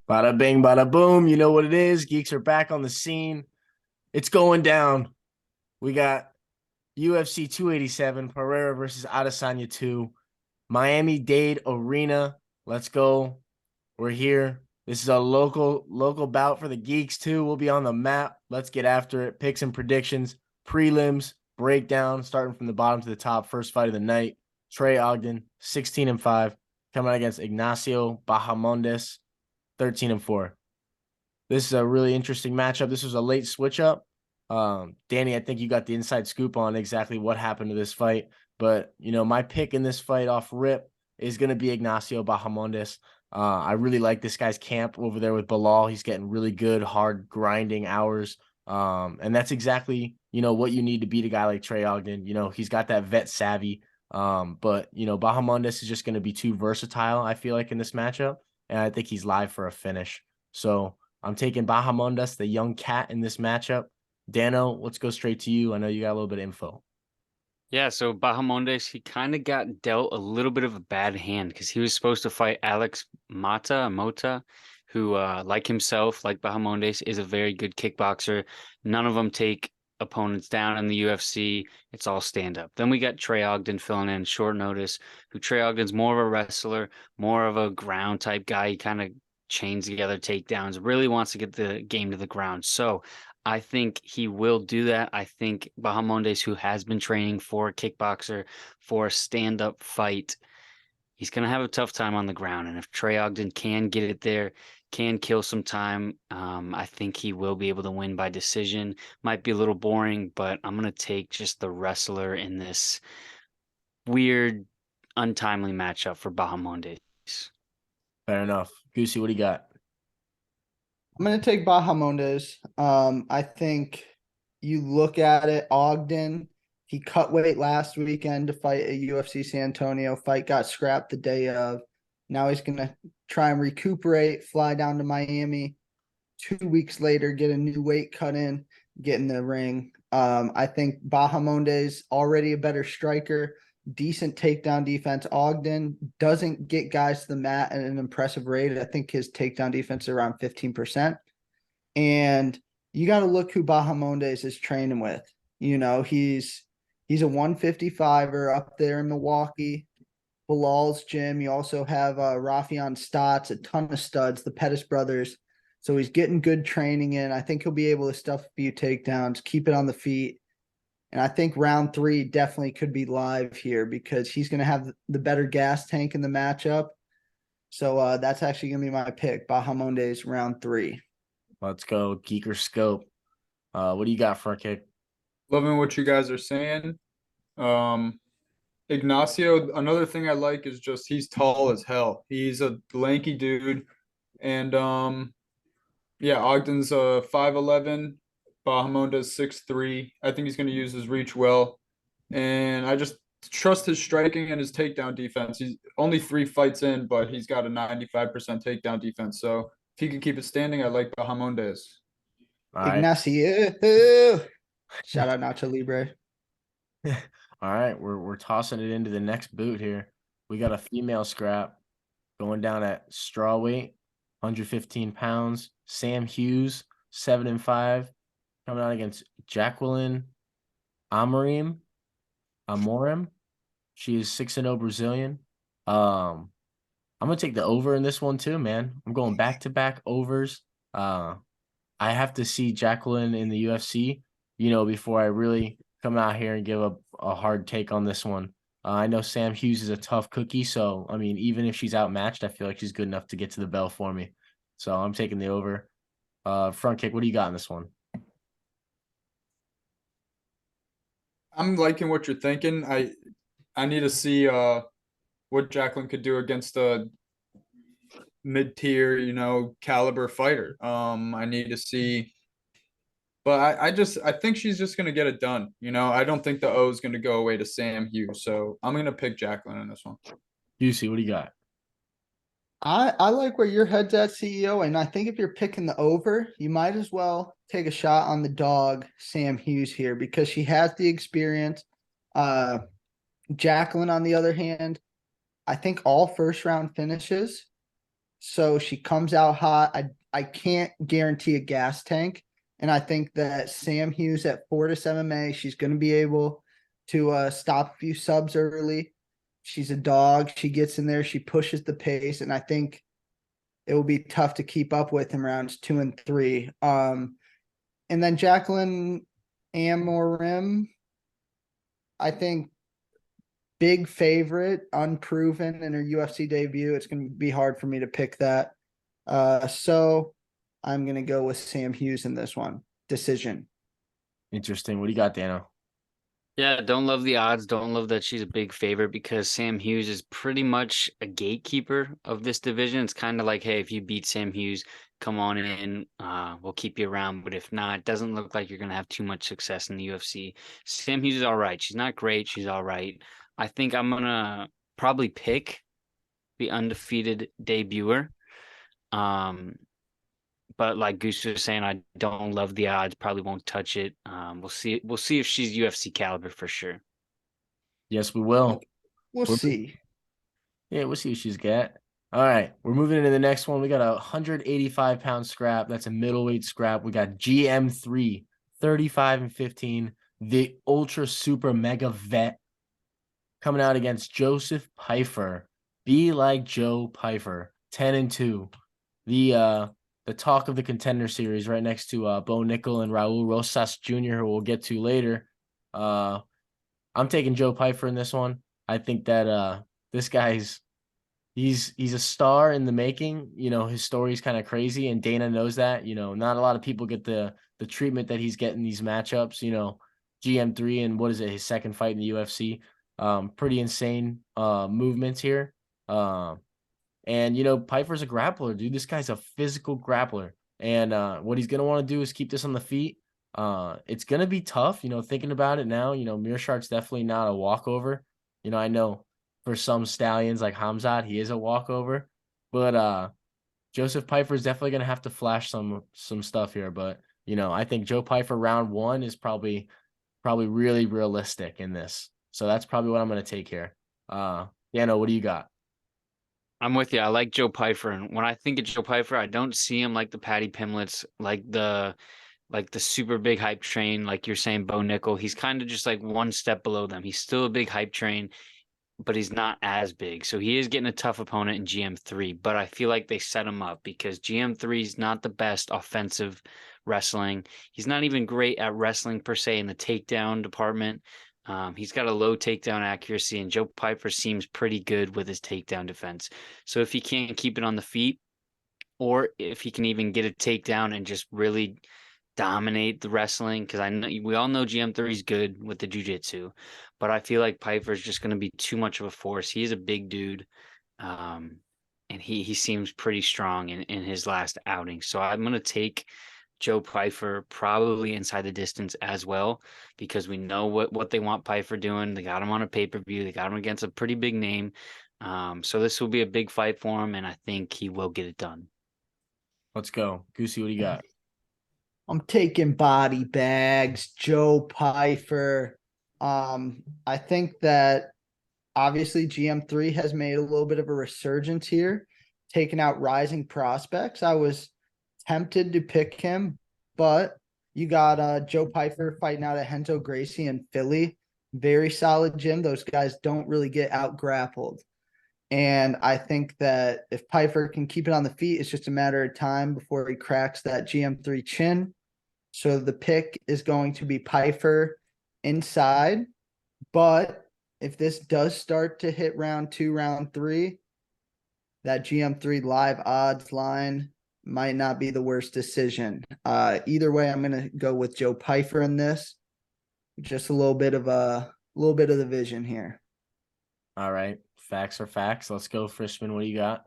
Bada bing, bada boom. You know what it is. Geeks are back on the scene. It's going down. We got UFC 287, Pereira versus Adesanya 2, Miami-Dade Arena. Let's go. We're here. This is a local bout for the Geeks too. We'll be on the map. Let's get after it. Picks and predictions, prelims, breakdown, starting from the bottom to the top. First fight of the night. Trey Ogden, 16-5, coming out against Ignacio Bahamondes, 13-4. This is a really interesting matchup. This was a late switch up. Danny, I think you got the inside scoop on exactly what happened to this fight. But, my pick in this fight off rip is going to be Ignacio Bahamondes. I really like this guy's camp over there with Bilal. He's getting really good, hard, grinding hours. And that's exactly, what you need to beat a guy like Trey Ogden. He's got that vet savvy. But, Bahamondes is just going to be too versatile, I feel like, in this matchup. And I think he's live for a finish. So I'm taking Bahamondes, the young cat, in this matchup. Dano, let's go straight to you. I know you got a little bit of info. Yeah, so Bahamondes, he kind of got dealt a little bit of a bad hand because he was supposed to fight Alex Mota, who, like himself, like Bahamondes, is a very good kickboxer. None of them take opponents down in the UFC. It's all stand up. Then we got Trey Ogden filling in short notice, who Trey Ogden's more of a wrestler, more of a ground type guy. He kind of chains together takedowns, really wants to get the game to the ground. So I think he will do that. I think Bahamondes, who has been training for a kickboxer, for a stand-up fight, he's going to have a tough time on the ground. And if Trey Ogden can get it there, can kill some time, I think he will be able to win by decision. Might be a little boring, but I'm going to take just the wrestler in this weird, untimely matchup for Bahamondes. Fair enough. Goosey, what do you got? I'm going to take Bahamondes. I think you look at it, Ogden, he cut weight last weekend to fight a UFC San Antonio fight, got scrapped the day of. Now he's going to try and recuperate, fly down to Miami. 2 weeks later, get a new weight cut in, get in the ring. I think Bahamondes already a better striker, decent takedown defense. Ogden doesn't get guys to the mat at an impressive rate. I think his takedown defense is around 15%. And you got to look who Bahamondes is training with. He's a 155er up there in Milwaukee. Bilal's gym. You also have Rafion Stotts, a ton of studs, the Pettis brothers. So he's getting good training in. I think he'll be able to stuff a few takedowns, keep it on the feet. And I think round 3 definitely could be live here because he's going to have the better gas tank in the matchup. So that's actually going to be my pick, Bahamondes round 3. Let's go, Geeker Scope. What do you got for a kick? Loving what you guys are saying. Ignacio, another thing I like is just he's tall as hell. He's a lanky dude. And yeah, Ogden's 5'11", Bahamondes 6'3". I think he's going to use his reach well. And I just trust his striking and his takedown defense. He's only 3 fights in, but he's got a 95% takedown defense. So if he can keep it standing, I like Bahamondes. All right. Ignacio. Shout out Nacho Libre. All right, we're tossing it into the next boot here. We got a female scrap going down at straw weight, 115 pounds. Sam Hughes, 7-5, coming out against Jacqueline Amorim. She is 6-0 Brazilian. I'm gonna take the over in this one too, man. I'm going back-to-back overs. I have to see Jacqueline in the UFC, before I really come out here and give a hard take on this one. I know Sam Hughes is a tough cookie, so, I mean, even if she's outmatched, I feel like she's good enough to get to the bell for me. So I'm taking the over. Front kick, what do you got in this one? I'm liking what you're thinking. I need to see what Jacqueline could do against a mid-tier, caliber fighter. I need to see, but I think she's just gonna get it done. I don't think the O is gonna go away to Sam Hughes, so I'm gonna pick Jacqueline in this one. Juicy, what do you got? I like where your head's at, CEO, and I think if you're picking the over, you might as well take a shot on the dog, Sam Hughes, here, because she has the experience. Jacqueline, on the other hand, I think all first round finishes. So she comes out hot. I can't guarantee a gas tank. And I think that Sam Hughes at 4-7 she's going to be able to stop a few subs early. She's a dog. She gets in there. She pushes the pace. And I think it will be tough to keep up with in rounds 2 and 3. And then Jacqueline Amorim, I think big favorite, unproven in her UFC debut. It's going to be hard for me to pick that. So I'm going to go with Sam Hughes in this one. Decision. Interesting. What do you got, Dano? Yeah, don't love the odds. Don't love that she's a big favorite because Sam Hughes is pretty much a gatekeeper of this division. It's kind of like, hey, if you beat Sam Hughes, come on in. We'll keep you around. But if not, it doesn't look like you're going to have too much success in the UFC. Sam Hughes is all right. She's not great. She's all right. I think I'm going to probably pick the undefeated debuter. But like Goose was saying, I don't love the odds. Probably won't touch it. We'll see. We'll see if she's UFC caliber for sure. Yes, we will. We'll see. Yeah, we'll see what she's got. All right, we're moving into the next one. We got a 185-pound scrap. That's a middleweight scrap. We got GM3, 35-15, the ultra super mega vet coming out against Joseph Pyfer. Be like Joe Pyfer, 10-2. The talk of the contender series right next to Bo Nickel and Raul Rosas Jr., who we'll get to later. I'm taking Joe Pyfer in this one. I think that this guy's he's a star in the making. You know, his story's kind of crazy, and Dana knows that. You know, not a lot of people get the treatment that he's getting these matchups. You know, GM3 and what is it, his second fight in the UFC. Pretty insane movements here. And you know, Piper's a grappler, dude. This guy's a physical grappler. And what he's gonna want to do is keep this on the feet. It's gonna be tough, you know, thinking about it now. You know, Meerschaert's definitely not a walkover. You know, I know for some stallions like Hamzat, he is a walkover. But Joseph Pyfer is definitely gonna have to flash some stuff here. But you know, I think Joe Pyfer round 1 is probably really realistic in this. So that's probably what I'm gonna take here. Dano, what do you got? I'm with you. I like Joe Pyfer, and when I think of Joe Pyfer, I don't see him like the Patty Pimlets, like the super big hype train, like you're saying, Bo Nickel. He's kind of just like one step below them. He's still a big hype train, but he's not as big. So he is getting a tough opponent in GM3, but I feel like they set him up because GM3 is not the best offensive wrestling. He's not even great at wrestling per se in the takedown department. He's got a low takedown accuracy, and Joe Pyfer seems pretty good with his takedown defense. So if he can't keep it on the feet, or if he can even get a takedown and just really dominate the wrestling, because I know we all know GM3 is good with the jiu-jitsu, but I feel like Piper is just going to be too much of a force. He's a big dude, and he seems pretty strong in his last outing. So I'm going to take Joe Pyfer probably inside the distance as well, because we know what they want Pyfer doing. They got him on a pay-per-view. They got him against a pretty big name. So this will be a big fight for him, and I think he will get it done. Let's go. Goosey, what do you got? I'm taking body bags, Joe Pyfer. I think that obviously GM3 has made a little bit of a resurgence here, taking out rising prospects. I was tempted to pick him, but you got Joe Pyfer fighting out at Hento Gracie in Philly. Very solid gym. Those guys don't really get out grappled. And I think that if Pyfer can keep it on the feet, it's just a matter of time before he cracks that GM3 chin. So the pick is going to be Pyfer inside. But if this does start to hit round 2, round 3, that GM3 live odds line might not be the worst decision. Either way, I'm going to go with Joe Pyfer in this. Just a little bit of the vision here. All right. Facts are facts. Let's go, Frischman. What do you got?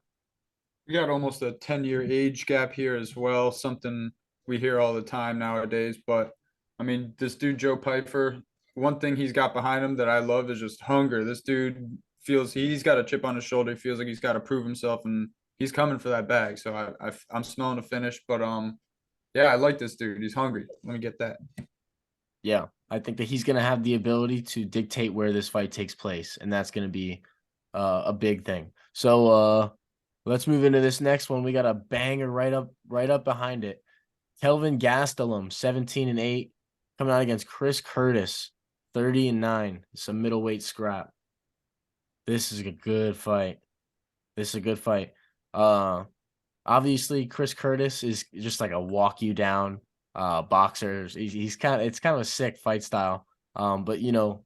We got almost a 10-year age gap here as well, something we hear all the time nowadays. But I mean, this dude, Joe Pyfer, one thing he's got behind him that I love is just hunger. This dude feels he's got a chip on his shoulder. He feels like he's got to prove himself, and he's coming for that bag. So I'm smelling a finish. But yeah, I like this dude. He's hungry. Let me get that. Yeah, I think that he's going to have the ability to dictate where this fight takes place, and that's going to be a big thing. So let's move into this next one. We got a banger right up behind it. Kelvin Gastelum, 17-8, coming out against Chris Curtis, 30-9. It's a middleweight scrap. This is a good fight. Obviously Chris Curtis is just like a walk you down boxer. It's kind of a sick fight style. But you know,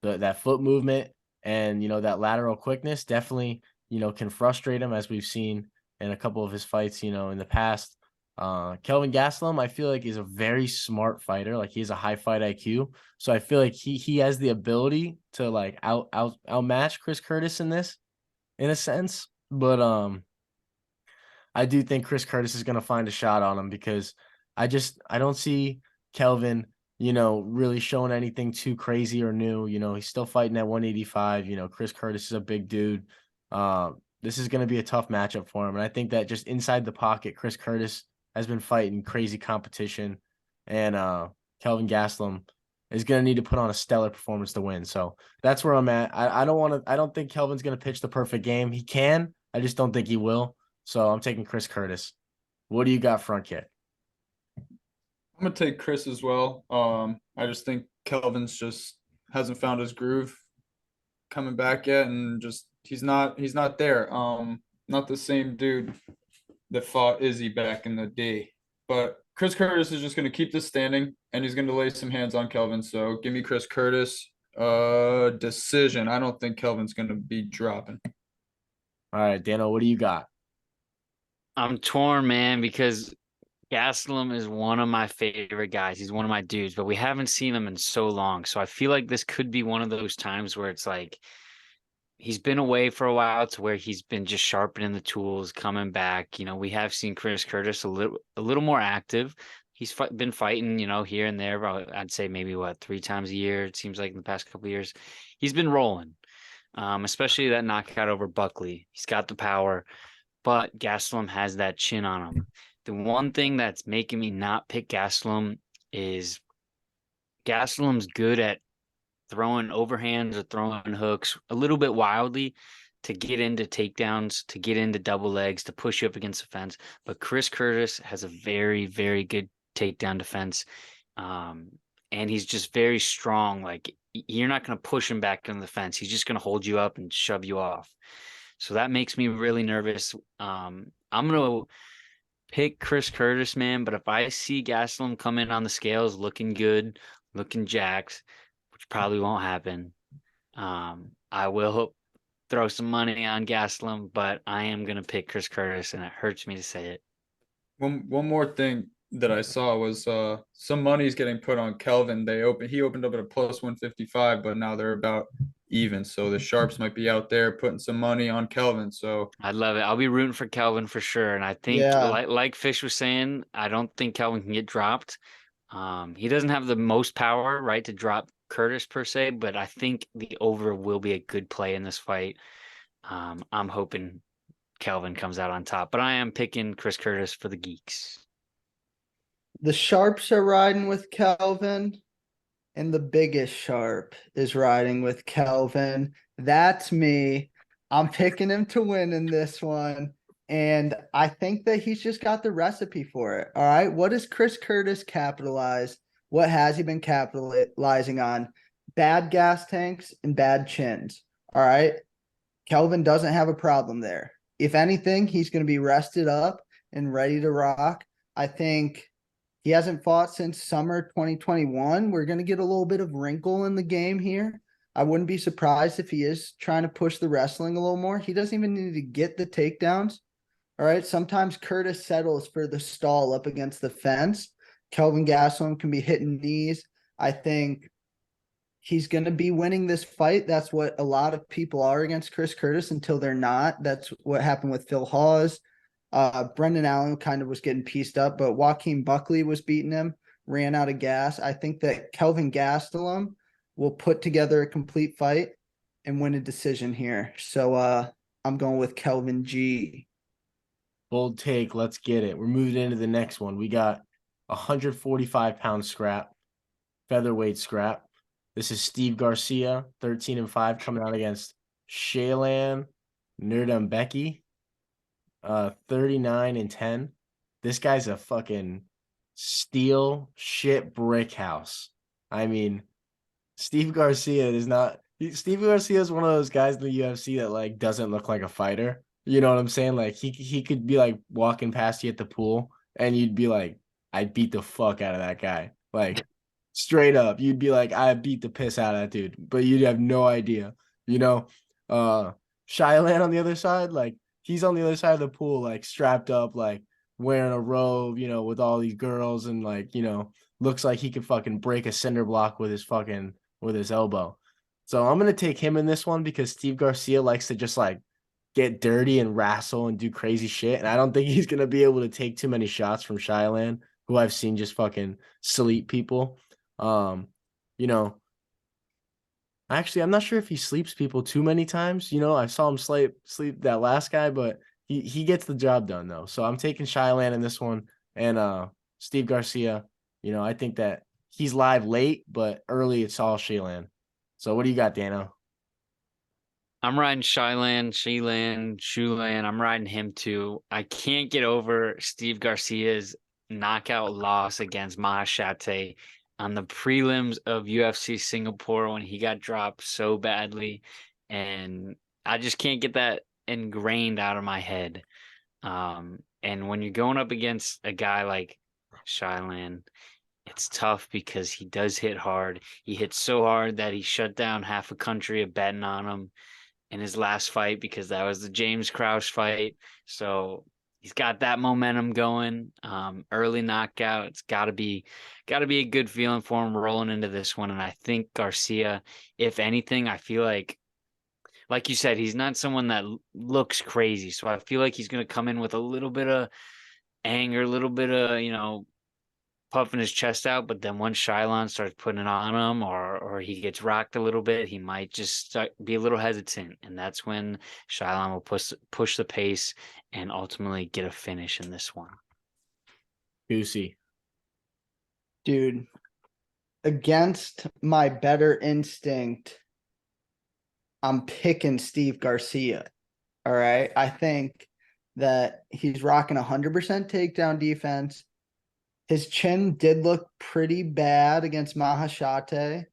that foot movement and you know that lateral quickness definitely, you know, can frustrate him, as we've seen in a couple of his fights, you know, in the past. Kelvin Gastelum, I feel like, is a very smart fighter. Like, he has a high fight IQ. So I feel like he has the ability to like outmatch Chris Curtis in this, in a sense. But I do think Chris Curtis is gonna find a shot on him, because I don't see Kelvin, you know, really showing anything too crazy or new. You know, he's still fighting at 185. You know, Chris Curtis is a big dude. This is gonna be a tough matchup for him. And I think that just inside the pocket, Chris Curtis has been fighting crazy competition. And Kelvin Gastelum is gonna need to put on a stellar performance to win. So that's where I'm at. I don't think Kelvin's gonna pitch the perfect game. He can, I just don't think he will. So I'm taking Chris Curtis. What do you got, front kick? I'm gonna take Chris as well. I just think Kelvin's just hasn't found his groove coming back yet, and just he's not there. Not the same dude that fought Izzy back in the day. But Chris Curtis is just gonna keep this standing, and he's gonna lay some hands on Kelvin. So give me Chris Curtis. Decision. I don't think Kelvin's gonna be dropping. All right, Dano, what do you got? I'm torn, man, because Gastelum is one of my favorite guys. He's one of my dudes, but we haven't seen him in so long. So I feel like this could be one of those times where it's like he's been away for a while, to where he's been just sharpening the tools, coming back. You know, we have seen Chris Curtis a little more active. He's been fighting, you know, here and there. About, I'd say maybe 3 times a year. It seems like in the past couple of years, he's been rolling. Especially that knockout over Buckley. He's got the power, but Gastelum has that chin on him. The one thing that's making me not pick Gastelum is Gastelum's good at throwing overhands or throwing hooks a little bit wildly to get into takedowns, to get into double legs, to push you up against the fence. But Chris Curtis has a very, very good takedown defense. And he's just very strong. Like, you're not going to push him back into the fence. He's just going to hold you up and shove you off. So that makes me really nervous. I'm going to pick Chris Curtis, man. But if I see Gastelum come in on the scales looking good, looking jacked, which probably won't happen, I will throw some money on Gastelum, but I am going to pick Chris Curtis, and it hurts me to say it. One more thing that I saw was some money's getting put on Kelvin. He opened up at a plus 155, but now they're about even. So the sharps might be out there putting some money on Kelvin. So I'd love it. I'll be rooting for Kelvin for sure. And I think, Yeah. like Fish was saying, I don't think Kelvin can get dropped. He doesn't have the most power, right, to drop Curtis per se, but I think the over will be a good play in this fight. I'm hoping Kelvin comes out on top, but I am picking Chris Curtis for the Geeks. The sharps are riding with Kelvin, and the biggest sharp is riding with Kelvin. That's me. I'm picking him to win in this one. And I think that he's just got the recipe for it. All right. What does Chris Curtis capitalize? What has he been capitalizing on? Bad gas tanks and bad chins. All right. Kelvin doesn't have a problem there. If anything, he's going to be rested up and ready to rock. I think he hasn't fought since summer 2021. We're going to get a little bit of wrinkle in the game here. I wouldn't be surprised if he is trying to push the wrestling a little more. He doesn't even need to get the takedowns. All right. Sometimes Curtis settles for the stall up against the fence. Kelvin Gastelum can be hitting knees. I think he's going to be winning this fight. That's what a lot of people are against Chris Curtis until they're not. That's what happened with Phil Hawes. Brendan Allen kind of was getting pieced up, but Joaquin Buckley was beating him, ran out of gas. I think that Kelvin Gastelum will put together a complete fight and win a decision here. So I'm going with Kelvin G. Bold take. Let's get it. We're moving into the next one. We got 145-pound scrap, featherweight scrap. This is Steve Garcia, 13-5, coming out against Shaylan Nerdambeki, 39-10. This guy's a fucking steel shit brick house. I mean, Steve Garcia is not. Steve Garcia is one of those guys in the UFC that like doesn't look like a fighter. You know what I'm saying? Like he could be like walking past you at the pool, and you'd be like, I beat the fuck out of that guy. Like straight up, you'd be like, I beat the piss out of that dude, but you'd have no idea. You know, Shyland on the other side, like he's on the other side of the pool, like strapped up, like wearing a robe, you know, with all these girls, and like looks like he could fucking break a cinder block with his elbow. So I'm gonna take him in this one because Steve Garcia likes to just like get dirty and wrestle and do crazy shit. And I don't think he's gonna be able to take too many shots from Shyland, who I've seen just fucking sleep people. You know, actually I'm not sure if he sleeps people too many times. I saw him sleep that last guy, but he gets the job done though. So I'm taking Shyland in this one, and Steve Garcia, I think that he's live late, but early it's all Shyland. So what do you got, Dano? I'm riding Shulan. I'm riding him too. I can't get over Steve Garcia's knockout loss against Mahashate on the prelims of UFC Singapore when he got dropped so badly. And I just can't get that ingrained out of my head. And when you're going up against a guy like Shylan, it's tough because he does hit hard. He hits so hard that he shut down half a country of betting on him in his last fight because that was the James Krause fight. So he's got that momentum going. Early knockout. It's gotta be a good feeling for him rolling into this one. And I think Garcia, if anything, I feel like you said, he's not someone that looks crazy. So I feel like he's gonna come in with a little bit of anger, a little bit of, puffing his chest out, but then once Shylon starts putting it on him, or he gets rocked a little bit, he might just be a little hesitant, and that's when Shylon will push the pace and ultimately get a finish in this one. Goosey. Dude, against my better instinct, I'm picking Steve Garcia. All right. I think that he's rocking 100% takedown defense. His chin did look pretty bad against Mahashate.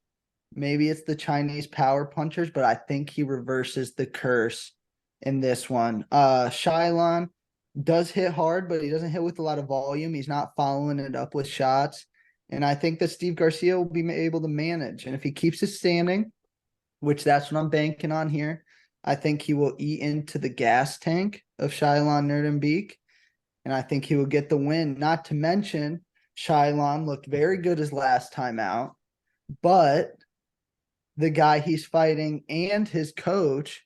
Maybe it's the Chinese power punchers, but I think he reverses the curse in this one. Shylon does hit hard, but he doesn't hit with a lot of volume. He's not following it up with shots. And I think that Steve Garcia will be able to manage. And if he keeps it standing, which that's what I'm banking on here, I think he will eat into the gas tank of Shylon Nerdenbeek. And I think he will get the win. Not to mention, Shylon looked very good his last time out, but the guy he's fighting and his coach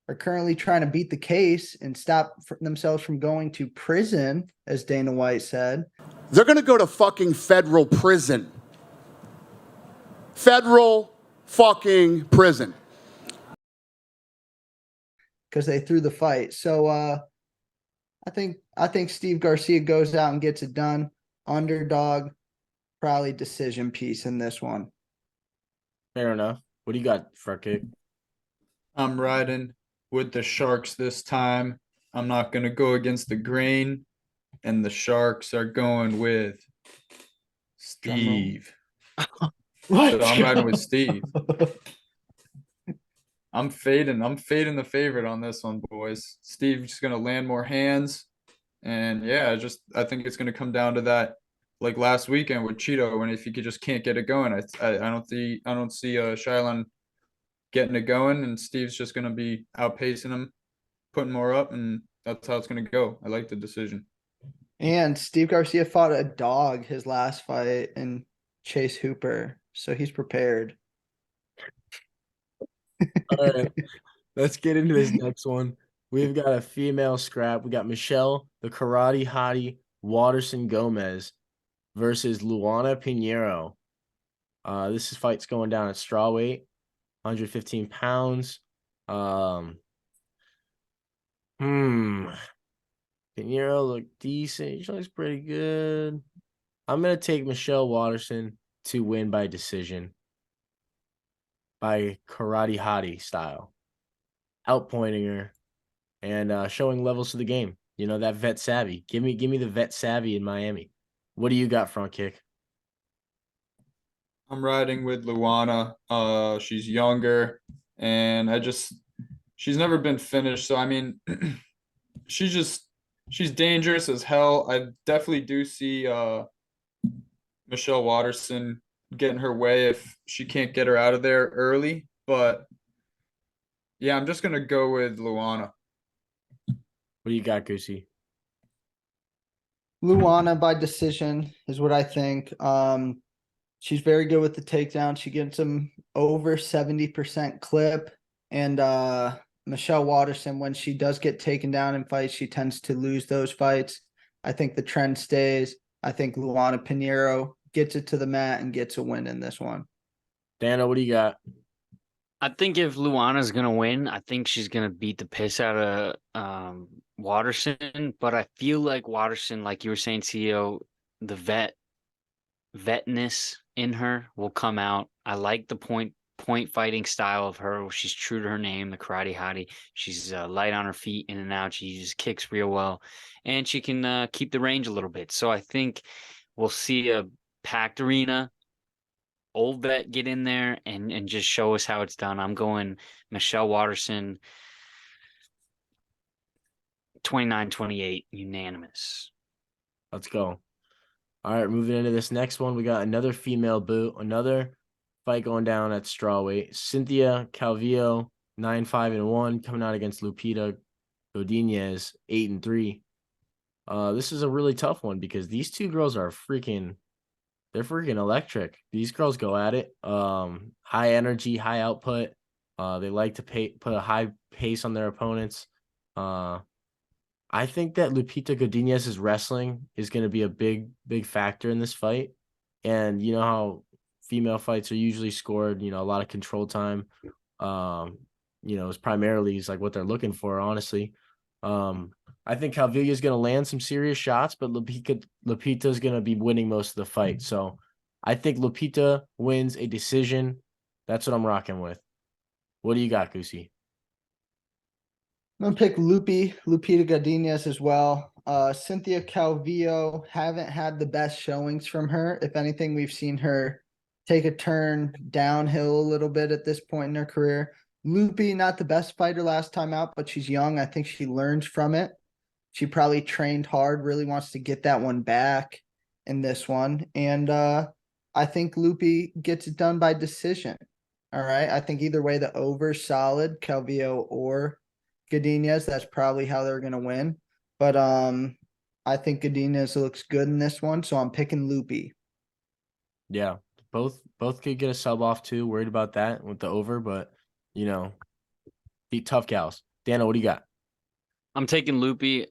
are currently trying to beat the case and stop themselves from going to prison, as Dana White said. They're going to go to fucking federal prison. Federal fucking prison. Because they threw the fight. So I think Steve Garcia goes out and gets it done. Underdog, probably decision piece in this one. Fair enough. What do you got, Furkick? I'm riding with the Sharks this time. I'm not going to go against the grain, and the Sharks are going with Steve. What? So I'm riding with Steve. I'm fading the favorite on this one, boys. Steve's just gonna land more hands, and yeah, I think it's gonna come down to that, like last weekend with Cheeto, when if he just can't get it going, I don't see Shylon getting it going, and Steve's just gonna be outpacing him, putting more up, and that's how it's gonna go. I like the decision. And Steve Garcia fought a dog his last fight in Chase Hooper, so he's prepared. All right, let's get into this next one. We've got a female scrap. We got Michelle, the karate hottie, Waterson Gomez versus Luana Pinheiro. This fight's going down at strawweight, 115 pounds. Pinheiro looked decent. She looks pretty good. I'm gonna take Michelle Waterson to win by decision, by karate hottie style. outpointing her and showing levels to the game. You know, that vet savvy. Give me the vet savvy in Miami. What do you got, Front Kick? I'm riding with Luana. She's younger, and she's never been finished. So I mean, she's dangerous as hell. I definitely do see Michelle Watterson getting her way if she can't get her out of there early. But yeah, I'm just gonna go with Luana. What do you got, Goosey? Luana by decision is what I think. She's very good with the takedown. She gets them over 70% clip. And Michelle Watterson, when she does get taken down in fights, she tends to lose those fights. I think the trend stays. I think Luana Pinheiro gets it to the mat and gets a win in this one. Dano, what do you got? I think if Luana's gonna win, I think she's gonna beat the piss out of Watterson. But I feel like Watterson, like you were saying, CEO, the vetness in her will come out. I like the point fighting style of her. She's true to her name, the karate hottie. She's light on her feet, in and out. She just kicks real well, and she can keep the range a little bit. So I think we'll see a packed arena. Old vet get in there and just show us how it's done. I'm going Michelle Watterson 29-28 unanimous. Let's go. All right, moving into this next one, we got another female boot, another fight going down at strawweight. Cynthia Calvillo, 9-5-1, coming out against Lupita Godinez, 8-3. This is a really tough one because these two girls are they're freaking electric. These girls go at it. High energy, high output. They like to put a high pace on their opponents. I think that Lupita Godinez's wrestling is going to be a big factor in this fight. And you know how female fights are usually scored, a lot of control time. It's primarily like what they're looking for, honestly. I think Calvillo is going to land some serious shots, but Lupita is going to be winning most of the fight. So I think Lupita wins a decision. That's what I'm rocking with. What do you got, Goosey? I'm gonna pick Lupita Godinez as well. Cynthia Calvillo, haven't had the best showings from her. If anything, we've seen her take a turn downhill a little bit at this point in her career. Lupi, not the best fighter last time out, but she's young. I think she learns from it. She probably trained hard, really wants to get that one back in this one. And I think Lupi gets it done by decision. All right. I think either way, the over solid, Calvillo or Godinez, that's probably how they're going to win. But I think Godinez looks good in this one, so I'm picking Lupi. Yeah, both could get a sub off too. Worried about that with the over, but beat tough gals. Dano, what do you got? I'm taking Lupi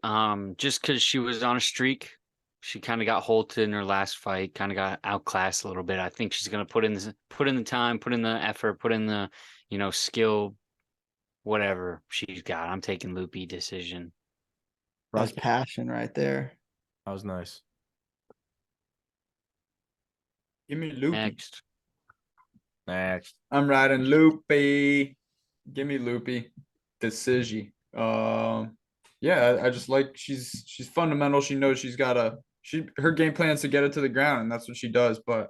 just because she was on a streak. She kind of got halted in her last fight, kind of got outclassed a little bit. I think she's going to put in the time, put in the effort, put in the, skill, whatever she's got. I'm taking Lupi decision. That's passion right there. That was nice. Give me Loopy. Next. I'm riding Loopy. Give me Loopy. Decision. Yeah, I just like she's fundamental. She knows her game plan is to get it to the ground, and that's what she does. But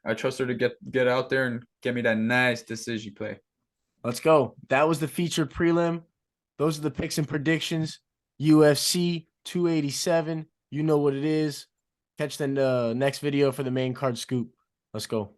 I trust her to get out there and get me that nice decision play. Let's go. That was the featured prelim. Those are the picks and predictions. UFC 287. You know what it is. Catch the next video for the main card scoop. Let's go.